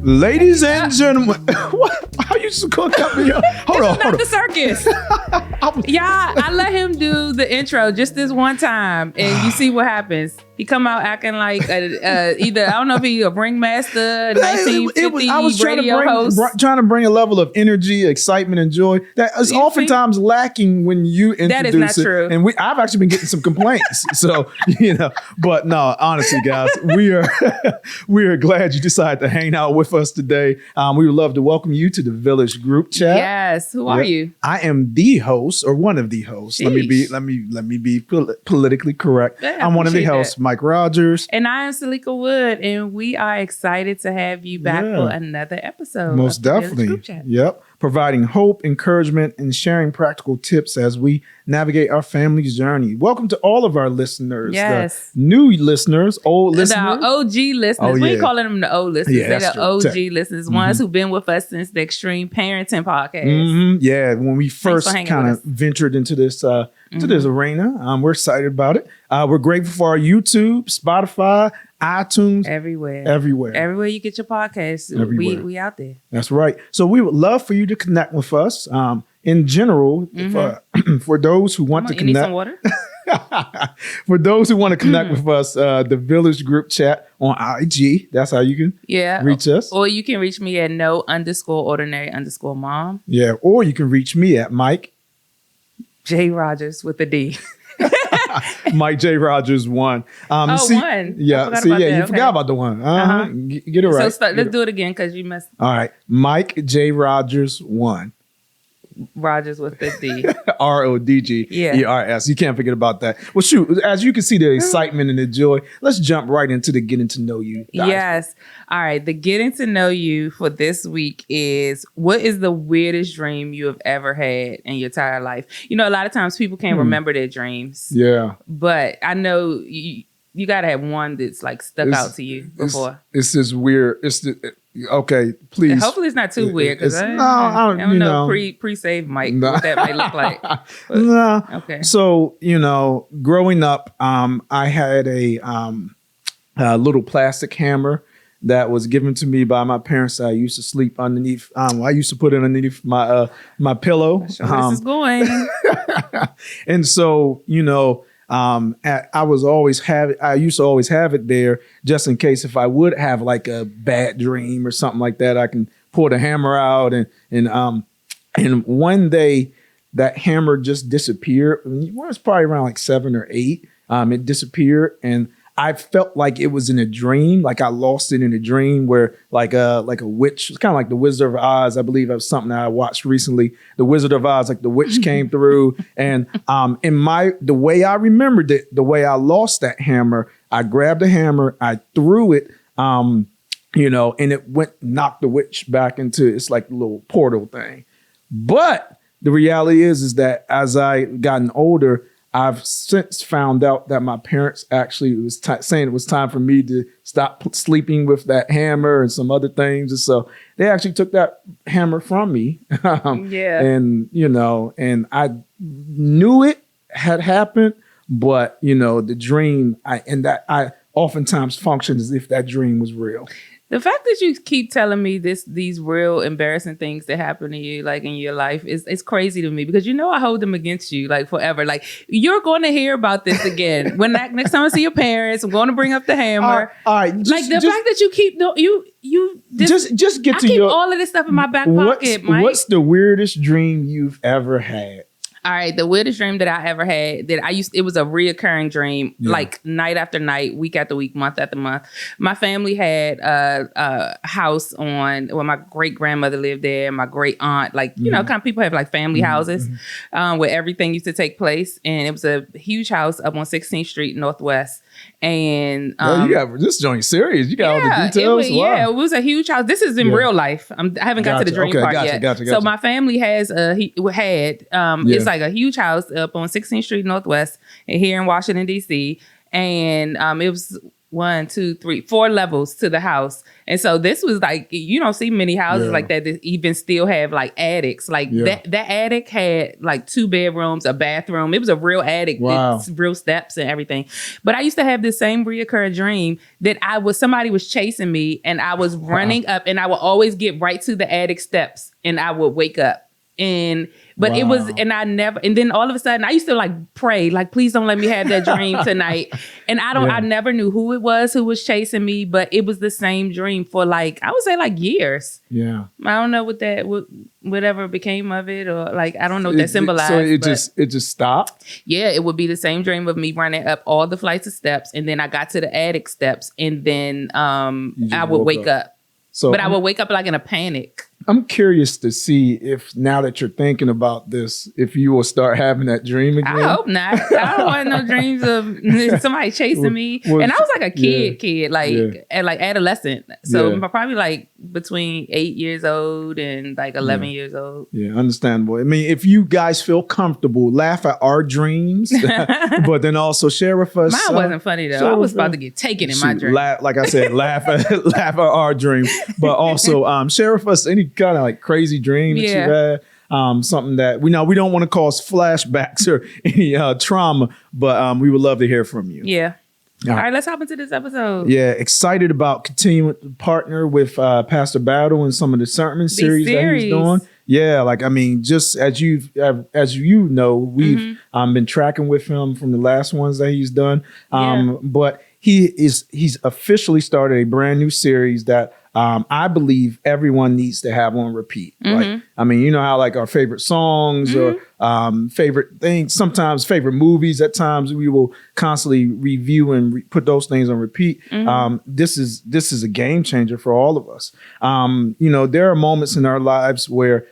Ladies and gentlemen, what? How you just gonna cut me off? Hold on. Not the circus. I let him do the intro just this one time, and you see what happens. He come out acting like either, I don't know if he a ringmaster, 1950 I was radio host. Trying to bring a level of energy, excitement, and joy that is oftentimes lacking when you introduce That is not true. And I've actually been getting some complaints. So, but no, honestly, guys, we are glad you decided to hang out with us today. We would love to welcome you to the Village group chat. Yes. Who are you? I am the host, or one of the hosts. Sheesh. Let me be politically correct. Yeah, I'm one of the appreciate hosts, that. Mike Rogers. And I am Selikka Wood, and we are excited to have you back for another episode. Most of the Village definitely. Group Chat. Yep. Providing hope, encouragement, and sharing practical tips as we navigate our family's journey. Welcome to all of our listeners. Yes. The new listeners, old listeners. The OG listeners. Oh, We yeah. ain't calling them the old listeners. Yeah, They're that's the true. OG listeners, ones who've been with us since the Extreme Parenting Podcast. Mhm. Yeah, when we first for hanging kind with of ventured into this arena, we're excited about it. We're grateful for our YouTube, Spotify, iTunes, Everywhere. everywhere. You get your podcasts, Everywhere. we out there. That's right. So we would love for you to connect with us. In general, for those who want to You need connect, some water? for those who want to connect with us, the Village group chat on IG. That's how you can reach us. Or you can reach me at no_ordinary_mom. Yeah. Or you can reach me at Mike J. Rogers with a D. Mike J. Rogers 1. One. Yeah. I forgot See, about yeah, that. you Okay. forgot about the one. Get it right. So let's do it again because you messed All right. Mike J. Rogers 1. Rogers with the D. RODGERS. You can't forget about that. Well, shoot, as you can see the excitement and the joy, let's jump right into the getting to know you. Guys. Yes. All right. The getting to know you for this week is, what is the weirdest dream you have ever had in your entire life? You know, a lot of times people can't remember their dreams. Yeah. But I know you got to have one that's like stuck out to you before. It's this weird. Okay, please. And hopefully it's not too weird because I don't know pre-save Mike what that might look like. But, No. okay. So, growing up, I had a little plastic hammer that was given to me by my parents. I used to sleep underneath. I used to put it underneath my pillow. Sure this is going. And so, I used to always have it there just in case if I would have like a bad dream or something like that, I can pull the hammer out and one day that hammer just disappeared. It was probably around like 7 or 8. It disappeared and I felt like it was in a dream, like I lost it in a dream where like a witch, it's kind of like the Wizard of Oz. I believe that was something that I watched recently. The Wizard of Oz, like the witch came through and the way I remembered it, the way I lost that hammer, I grabbed the hammer, I threw it, and it knocked the witch back into, it's like a little portal thing. But the reality is that as I gotten older, I've since found out that my parents actually was saying it was time for me to stop sleeping with that hammer and some other things. And so they actually took that hammer from me. And, and I knew it had happened, but, the dream, I oftentimes function as if that dream was real. The fact that you keep telling me these real embarrassing things that happen to you, like in your life, it's crazy to me because I hold them against you like forever. Like you're going to hear about this again when next time I see your parents. I'm going to bring up the hammer. All right, fact that you keep just get I to keep your all of this stuff in my back pocket, Mike. What's the weirdest dream you've ever had? All right, the weirdest dream that I ever had it was a reoccurring dream, like night after night, week after week, month after month. My family had a house where my great grandmother lived there, my great aunt, kind of people have like family houses where everything used to take place. And it was a huge house up on 16th Street Northwest. And you got this joint serious. You got all the details. It was a huge house. This is in real life. I haven't got to the dream part yet. Gotcha. So my family it's like a huge house up on 16th Street Northwest here in Washington D.C. And it was one, two, three, 4 levels to the house. And so this was like, you don't see many houses like that even still have like attics. Like that attic had like 2 bedrooms, a bathroom. It was a real attic, real steps and everything. But I used to have this same reoccurring dream that somebody was chasing me and I was running up, and I would always get right to the attic steps and I would wake up. And it was, and then all of a sudden I used to like pray, like, please don't let me have that dream tonight. And I never knew who it was who was chasing me, but it was the same dream for like, I would say like years. Yeah. I don't know whatever became of it, or like, I don't know what that symbolized. So it just stopped? Yeah, it would be the same dream of me running up all the flights of steps. And then I got to the attic steps, and then I would wake up. But I would wake up like in a panic. I'm curious to see if, now that you're thinking about this, if you will start having that dream again. I hope not. I don't want no dreams of somebody chasing me. And I was like a kid, like adolescent. So probably like between 8 years old and like 11 years old. Yeah, understandable. I mean, if you guys feel comfortable, laugh at our dreams, but then also share with us. Mine wasn't funny though. I was about to get taken in my dream. Like I said, laugh at our dream, but also share with us any kind of like crazy dream that you had. Something that we don't want to cause flashbacks or any trauma, but we would love to hear from you. Yeah. All right, let's hop into this episode. Yeah, excited about continuing to partner with Pastor Battle and some of the sermon series that he's doing. Yeah, like, I mean, just as you know, we've been tracking with him from the last ones that he's done. But he's officially started a brand new series that I believe everyone needs to have on repeat. Like, I mean, you know how like our favorite songs or favorite things, sometimes favorite movies, at times we will constantly review and put those things on repeat. This is a game changer for all of us. You know, there are moments in our lives where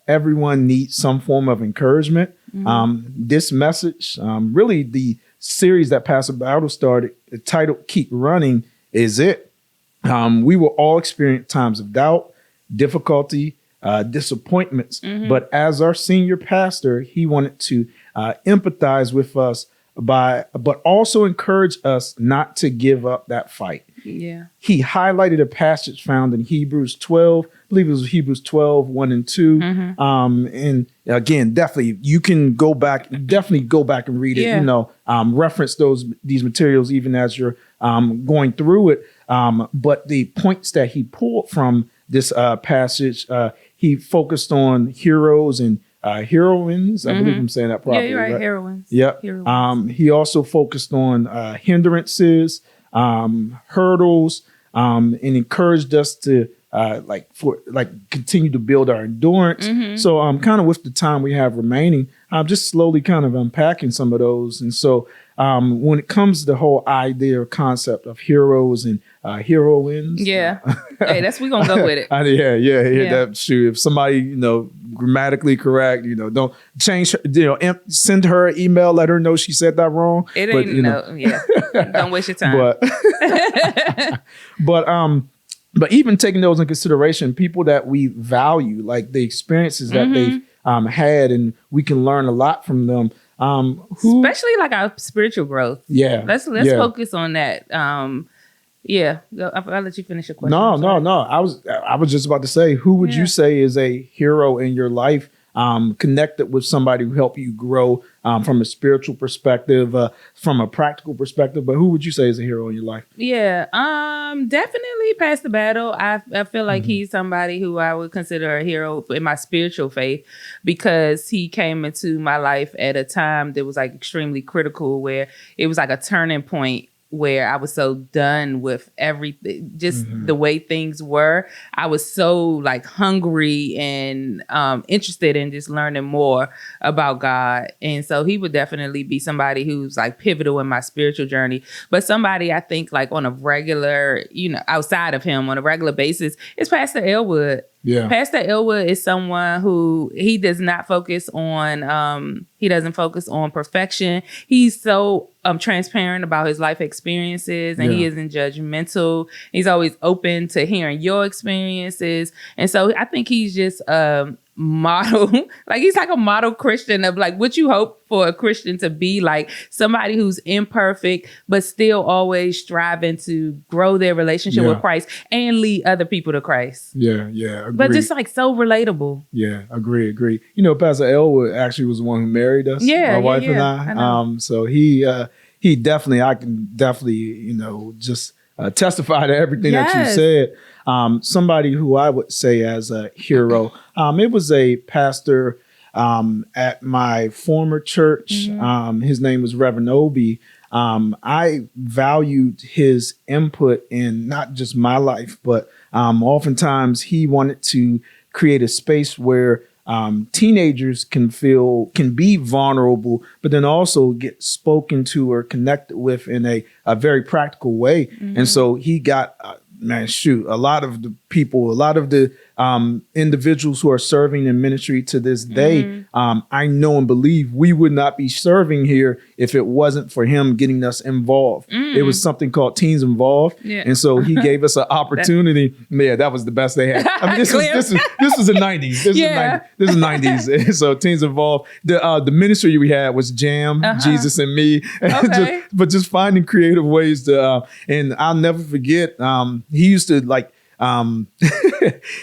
everyone needs some form of encouragement. This message, really the series that Pastor Battle started, titled Keep Running, is it. We will all experience times of doubt, difficulty, disappointments. But as our senior pastor, he wanted to empathize with us but also encourage us not to give up that fight. Yeah. He highlighted a passage found in Hebrews 12, I believe it was Hebrews 12, 1 and 2. And again, definitely you can go back and read it, you know, reference these materials even as you're going through it. But the points that he pulled from this passage, he focused on heroes and heroines. I believe I'm saying that properly. Yeah, you're right. Heroines. Yep. Heroines. He also focused on hindrances, hurdles, and encouraged us to continue to build our endurance. So kind of with the time we have remaining, I'm just slowly kind of unpacking some of those. And so when it comes to the whole idea or concept of heroes and heroines. Yeah. Hey, we're going to go with it. That shoot. If somebody, you know, grammatically correct, you know, don't change, you know, send her an email, let her know she said that wrong. It ain't, don't waste your time. But even taking those in consideration, people that we value, like the experiences that they've had, and we can learn a lot from them. Especially like our spiritual growth. Yeah. Let's focus on that. I'll let you finish your question. No. I was just about to say, who would you say is a hero in your life, connected with somebody who helped you grow from a spiritual perspective, from a practical perspective, but who would you say is a hero in your life? Yeah, definitely Pastor Battle. I feel like he's somebody who I would consider a hero in my spiritual faith, because he came into my life at a time that was like extremely critical, where it was like a turning point, where I was so done with everything, just the way things were. I was so like hungry and interested in just learning more about God. And so he would definitely be somebody who's like pivotal in my spiritual journey. But somebody I think like on a regular, you know, outside of him on a regular basis is Pastor Elwood. Yeah. Pastor Elwood is someone who he doesn't focus on perfection. He's so transparent about his life experiences, and he isn't judgmental. He's always open to hearing your experiences. And so I think he's just a model, like he's like a model Christian of like what you hope for a Christian to be, like somebody who's imperfect but still always striving to grow their relationship with Christ and lead other people to Christ. Yeah, agree. But just like so relatable. Yeah, agree. You know, Pastor Elwood actually was the one who married us, my wife and I. So he definitely, I can definitely, you know, just testify to everything that you said. Somebody who I would say as a hero, it was a pastor at my former church. His name was Reverend Obi. I valued his input in not just my life, but oftentimes he wanted to create a space where teenagers can be vulnerable, but then also get spoken to or connected with in a very practical way. And so he got, a lot of the individuals who are serving in ministry to this day, I know and believe we would not be serving here if it wasn't for him getting us involved. It was something called Teens Involved. And so he gave us an opportunity. That was the best they had. I mean, this was the 90s. This is 90s. So Teens Involved. The ministry we had was Jam, Jesus and Me. But just finding creative ways to, and I'll never forget, he used to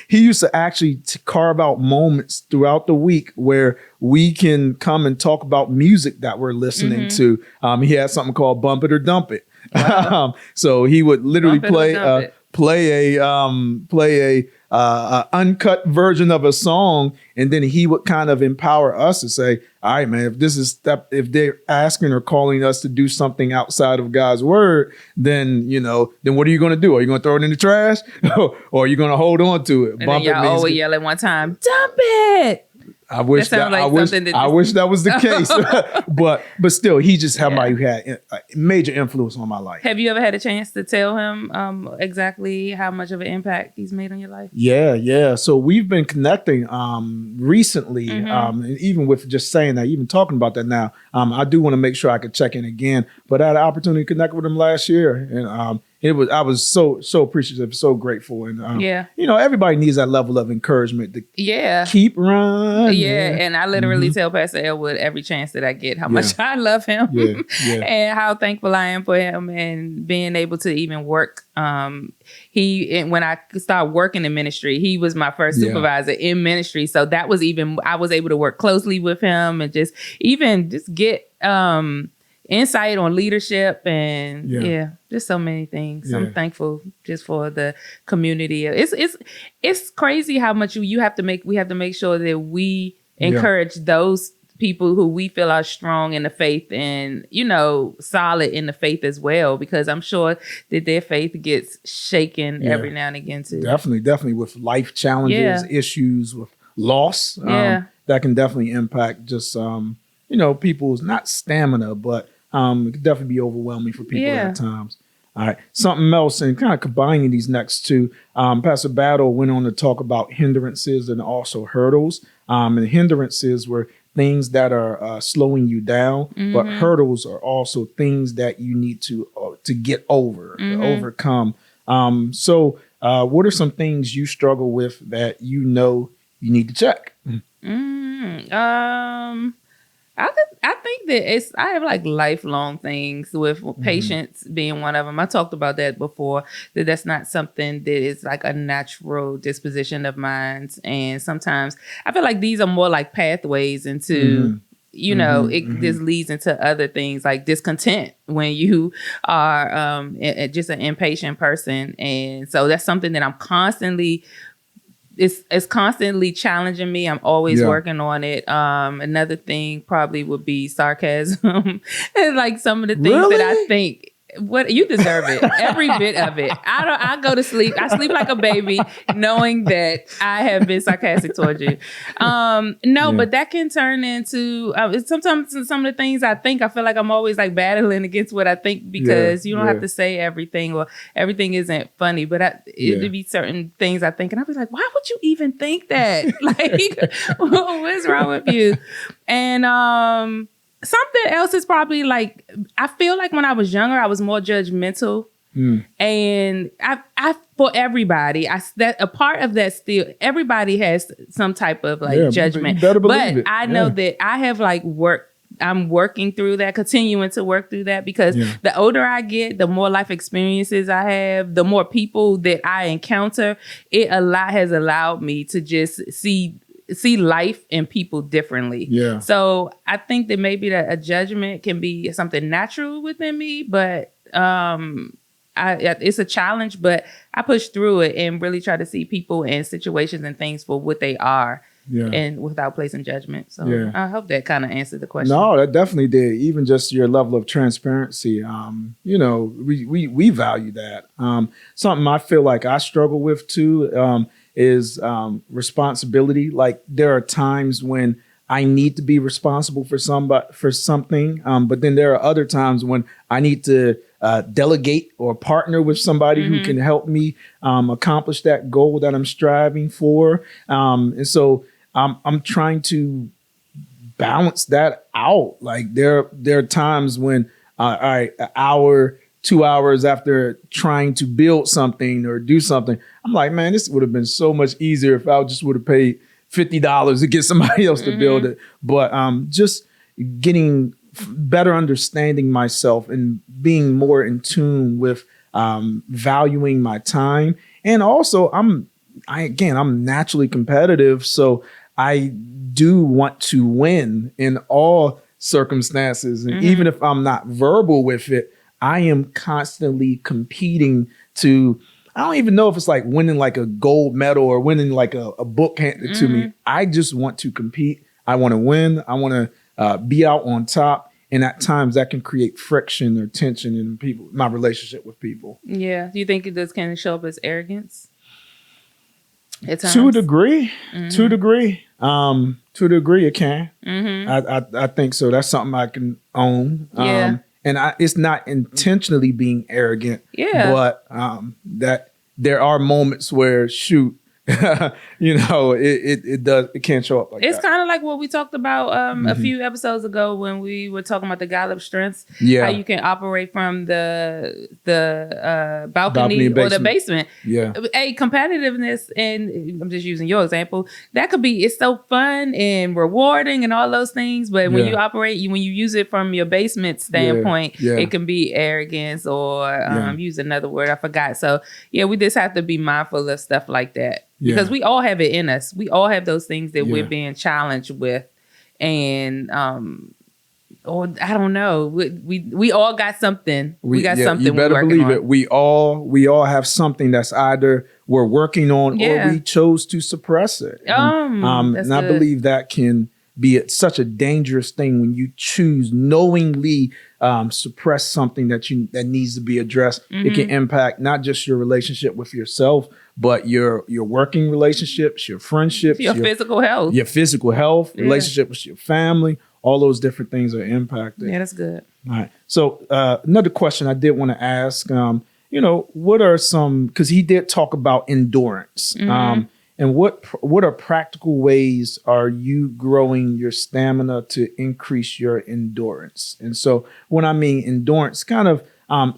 he used to actually carve out moments throughout the week where we can come and talk about music that we're listening to. He had something called Bump It or Dump It. Wow. So he would literally play a uncut version of a song, and then he would kind of empower us to say, all right, man, if they're asking or calling us to do something outside of God's word, then what are you going to do? Are you going to throw it in the trash or are you going to hold on to it? And then y'all always yell at one time, dump it. I wish that was the case, but still, he just somebody who had a major influence on my life. Have you ever had a chance to tell him exactly how much of an impact he's made on your life? Yeah. So we've been connecting recently, and even with just saying that, even talking about that now, I do want to make sure I could check in again. But I had an opportunity to connect with him last year, and I was so appreciative, so grateful, and everybody needs that level of encouragement to keep running. And I literally tell Pastor Elwood every chance that I get how much I love him and how thankful I am for him and being able to even work. When I started working in ministry, he was my first supervisor in ministry, so that was I was able to work closely with him and just get insight on leadership and just so many things. I'm thankful just for the community. It's crazy how much we have to make sure that we encourage those people who we feel are strong in the faith and solid in the faith as well, because I'm sure that their faith gets shaken every now and again too. Definitely with life challenges, issues with loss, that can definitely impact just people's not stamina, but it could definitely be overwhelming for people at times. All right. Something else, and kind of combining these next two, Pastor Battle went on to talk about hindrances and also hurdles. And hindrances were things that are slowing you down, but hurdles are also things that you need to get over, to overcome. So what are some things you struggle with that you need to check? I think that I have like lifelong things with patience being one of them. I talked about that before, that's not something that is like a natural disposition of mine. And sometimes I feel like these are more like pathways into, this leads into other things like discontent when you are just an impatient person. And so that's something that I'm constantly it's constantly challenging me. I'm always working on it. Another thing probably would be sarcasm. And like some of the things that I think, what you deserve it, every bit of it. I go to sleep. I sleep like a baby, knowing that I have been sarcastic towards you. But that can turn into sometimes some of the things I think. I feel like I'm always like battling against what I think because you don't have to say everything or everything isn't funny. But it'd be certain things I think, and I'd be like, why would you even think that? Like, what's wrong with you? And something else is probably like, I feel like when I was younger, I was more judgmental. And I for everybody. That a part of that still, everybody has some type of judgment. You better believe but it. I know that I have I'm working through that, continuing to work through that, because the older I get, the more life experiences I have, the more people that I encounter, has allowed me to just see life and people differently. Yeah. So I think that maybe that a judgment can be something natural within me, but it's a challenge, but I push through it and really try to see people and situations and things for what they are. Yeah. And without placing judgment. So I hope that kind of answered the question. No, that definitely did. Even just your level of transparency, we value that. Something I feel like I struggle with too is responsibility. Like there are times when I need to be responsible for something, but then there are other times when I need to delegate or partner with somebody who can help me accomplish that goal that I'm striving for. And so I'm trying to balance that out. Like there are times when, all right, an hour, 2 hours after trying to build something or do something, I'm like, man, this would have been so much easier if I just would have paid $50 to get somebody else to build it. But just getting better understanding myself and being more in tune with valuing my time. And also I'm naturally competitive. So I do want to win in all circumstances. And even if I'm not verbal with it, I am constantly competing to, I don't even know if it's like winning like a gold medal or winning like a book handed to me. I just want to compete. I want to win. I want to be out on top. And at times that can create friction or tension in my relationship with people. Yeah. Do you think this can show up as arrogance? To a degree. To a degree, it can. I think so. That's something I can own. And it's not intentionally being arrogant. But that there are moments where it can't show up like it's that. kind of like what we talked about a few episodes ago when we were talking about the Gallup strengths. How you can operate from the balcony or the basement. Competitiveness, and I'm just using your example, that could be, it's so fun and rewarding and all those things, but when you operate, when you use it from your basement standpoint, it can be arrogance or use another word I forgot. So we just have to be mindful of stuff like that. Because we all have it in us. We all have those things that we're being challenged with. And, or I don't know. We all got something. We got something you better we're believe on. it. We all have something that's either we're working on or we chose to suppress it. And I believe that can be such a dangerous thing when you choose knowingly suppress something that needs to be addressed. It can impact not just your relationship with yourself, but your working relationships, your friendships, your physical health, relationship with your family, all those different things are impacted. Yeah, that's good. All right. So another question I did want to ask, what are some, because he did talk about endurance. And what are practical ways are you growing your stamina to increase your endurance? And so when I mean endurance, kind of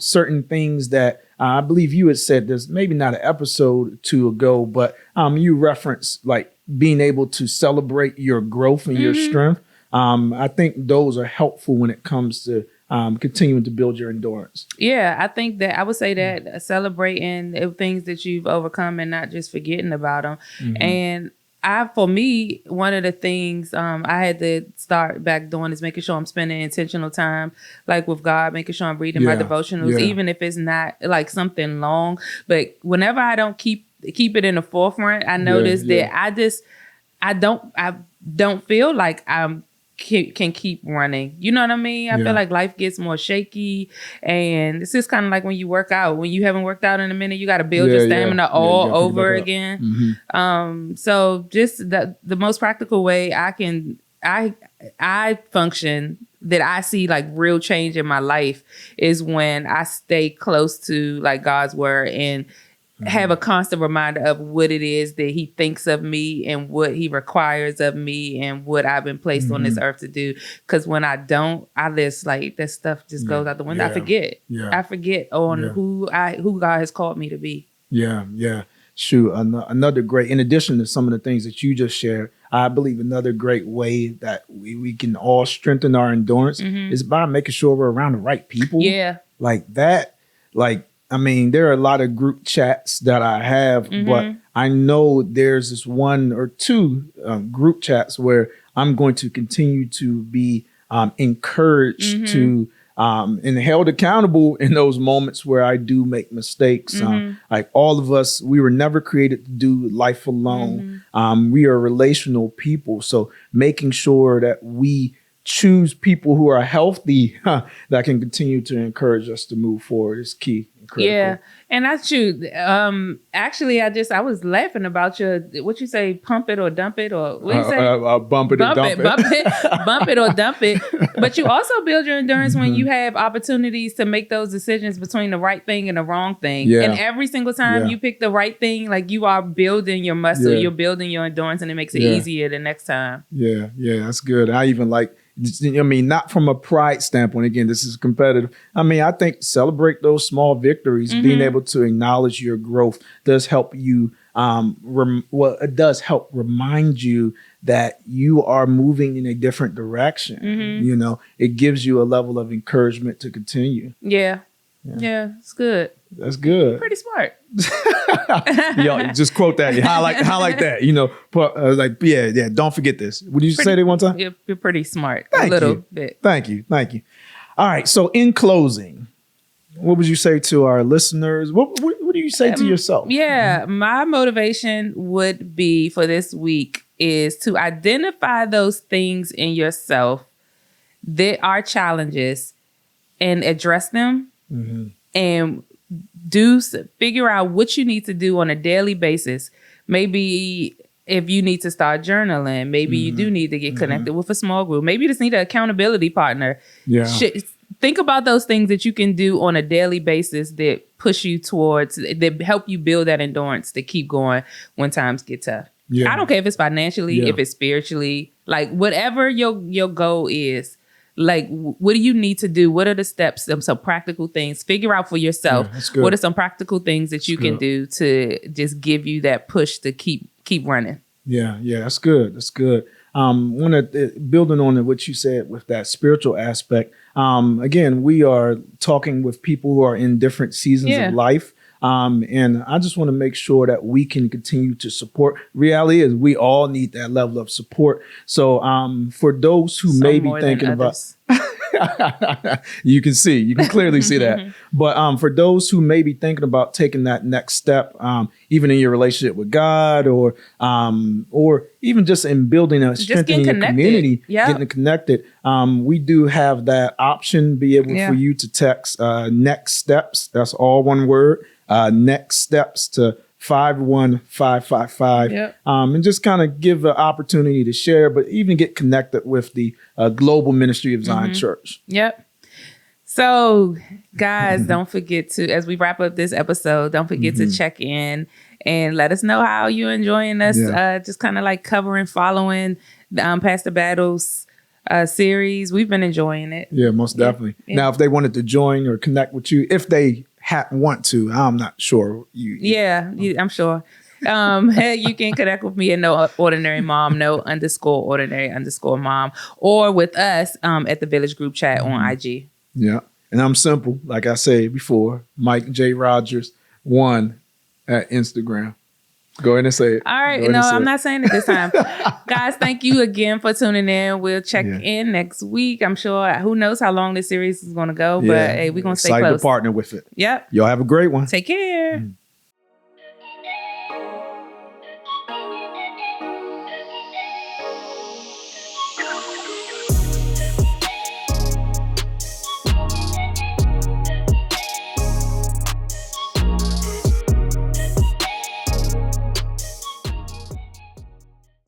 certain things that I believe you had said, there's maybe not an episode or two ago, but you referenced like being able to celebrate your growth and your strength. I think those are helpful when it comes to continuing to build your endurance. Yeah, I think that I would say that celebrating the things that you've overcome and not just forgetting about them. And for me, one of the things I had to start back doing is making sure I'm spending intentional time, like with God, making sure I'm reading my devotionals, even if it's not like something long. But whenever I don't keep it in the forefront, I notice that I don't feel like I'm can keep running. You know what I mean? I feel like life gets more shaky, and it's just kind of like when you work out. When you haven't worked out in a minute, you got to build your stamina all over again. So just the most practical way I function, that I see like real change in my life, is when I stay close to like God's word and have a constant reminder of what it is that he thinks of me and what he requires of me and what I've been placed on this earth to do. Because when I don't, I just like that stuff just goes out the window. I forget. I forget on who God has called me to be. Yeah, yeah. Shoot, another great, in addition to some of the things that you just shared, I believe another great way that we can all strengthen our endurance is by making sure we're around the right people. Yeah. Like that, like, I mean, there are a lot of group chats that I have, but I know there's this one or two group chats where I'm going to continue to be encouraged to and held accountable in those moments where I do make mistakes. Like all of us, we were never created to do life alone. We are relational people. So making sure that we choose people who are healthy that can continue to encourage us to move forward is key. Critical. Yeah, and that's true. Actually, I was laughing about your, what you say, pump it or dump it, or what you say? Bump it or dump it. Bump it or dump it. But you also build your endurance when you have opportunities to make those decisions between the right thing and the wrong thing. Yeah. And every single time you pick the right thing, like you are building your muscle, you're building your endurance, and it makes it easier the next time. Yeah, that's good. I even like, I mean, not from a pride standpoint. Again, this is competitive. I mean, I think celebrate those small victories. Being able to acknowledge your growth does help you. It does help remind you that you are moving in a different direction. You know, it gives you a level of encouragement to continue. Yeah, it's good. That's good. Pretty smart. Yo, just quote that. Highlight that. You know, don't forget this. Would you say that one time? You're pretty smart. Thank a little you. bit. Thank you. All right. So in closing, what would you say to our listeners? What do you say to yourself? Yeah, my motivation would be for this week is to identify those things in yourself that are challenges and address them and figure out what you need to do on a daily basis. Maybe if you need to start journaling, maybe you do need to get connected with a small group. Maybe you just need an accountability partner. Yeah. Think about those things that you can do on a daily basis that push you towards, that help you build that endurance to keep going when times get tough. Yeah. I don't care if it's financially, if it's spiritually, like whatever your goal is. Like, what do you need to do? What are the steps? Some practical things. Figure out for yourself. What are some practical things that you can do to just give you that push to keep running? Yeah, that's good. That's good. Building on what you said with that spiritual aspect. Again, we are talking with people who are in different seasons of life. And I just want to make sure that we can continue to support. Reality is we all need that level of support. So for those who may be thinking about, you can clearly see that. But for those who may be thinking about taking that next step, even in your relationship with God, or even just in building strengthening your community, getting connected, we do have that option. Be able for you to text next steps. That's all one word. Next steps to 51555, and just kind of give an opportunity to share, but even get connected with the global ministry of Zion Church. Yep. So guys, don't forget to, as we wrap up this episode, don't forget to check in and let us know how you're enjoying us. Just kind of like following Pastor Battle's series. We've been enjoying it. Yeah, most definitely. Yeah. Now, if they wanted to join or connect with you, if they want to, I'm not sure. I'm sure. You can connect with me at No Ordinary Mom, _ordinary_mom, or with us at the Village Group Chat on IG. Yeah. And I'm simple, like I said before, Mike J. Rogers 1 at Instagram. Go ahead and say it. All right. No, I'm not saying it this time. Guys, thank you again for tuning in. We'll check in next week. I'm sure, who knows how long this series is going to go, but hey, we're going to stay close. Excited to partner with it. Yep. Y'all have a great one. Take care.